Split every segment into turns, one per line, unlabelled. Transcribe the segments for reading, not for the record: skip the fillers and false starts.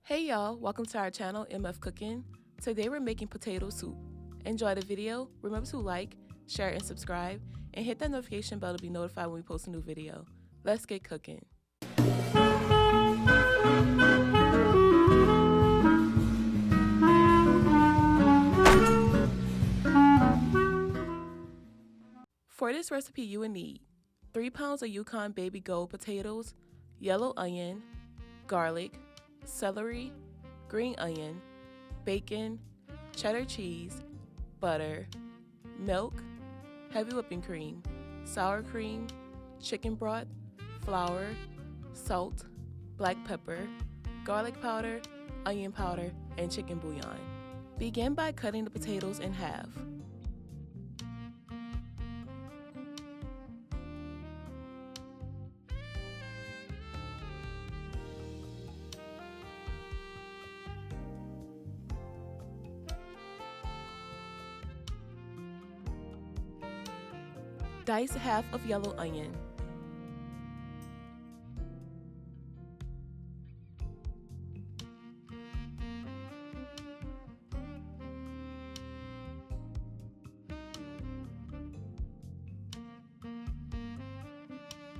Hey y'all, welcome to our channel, MF Cooking. Today we're making potato soup. Enjoy the video, remember to like, share, and subscribe, and hit that notification bell to be notified when we post a new video. Let's get cooking. For this recipe you will need 3 pounds of Yukon baby gold potatoes, yellow onion, garlic, celery, green onion, bacon, cheddar cheese, butter, milk, heavy whipping cream, sour cream, chicken broth, flour, salt, black pepper, garlic powder, onion powder, and chicken bouillon. Begin by cutting the potatoes in half. Dice half of yellow onion.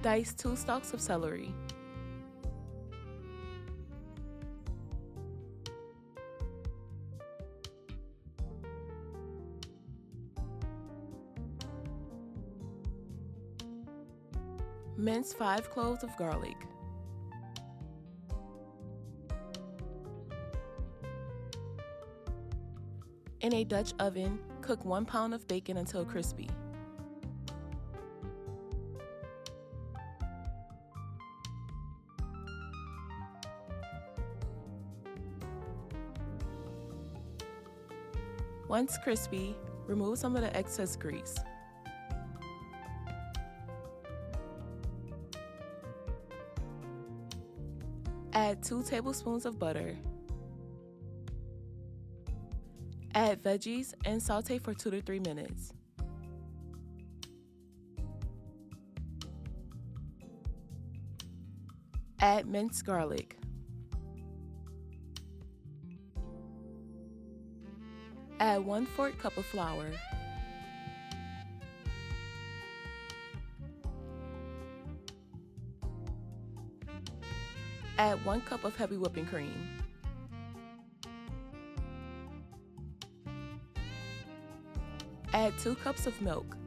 Dice 2 stalks of celery. Mince 5 cloves of garlic. In a Dutch oven, cook 1 pound of bacon until crispy. Once crispy, remove some of the excess grease. Add 2 tablespoons of butter. Add veggies and sauté for 2 to 3 minutes. Add minced garlic. Add 1/4 cup of flour. Add 1 cup of heavy whipping cream. Add 2 cups of milk.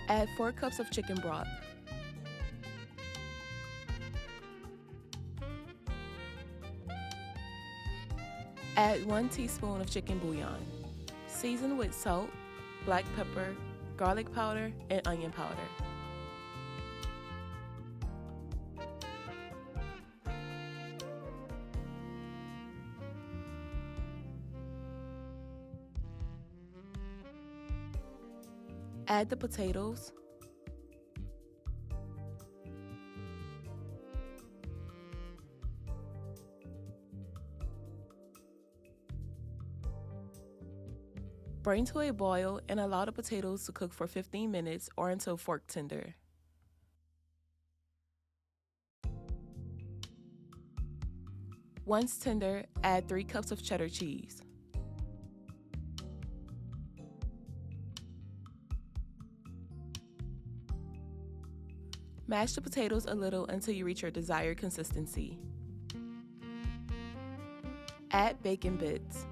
Add 4 cups of chicken broth. Add 1 teaspoon of chicken bouillon. Season with salt, black pepper, garlic powder, and onion powder. Add the potatoes. Bring to a boil and allow the potatoes to cook for 15 minutes or until fork tender. Once tender, add 3 cups of cheddar cheese. Mash the potatoes a little until you reach your desired consistency. Add bacon bits.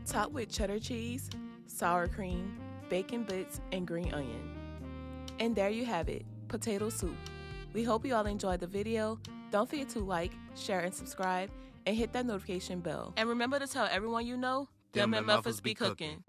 Top with cheddar cheese, sour cream, bacon bits, and green onion. And there you have it, potato soup. We hope you all enjoyed the video. Don't forget to like, share, and subscribe, and hit that notification bell. And remember to tell everyone you know, them MFers be cooking.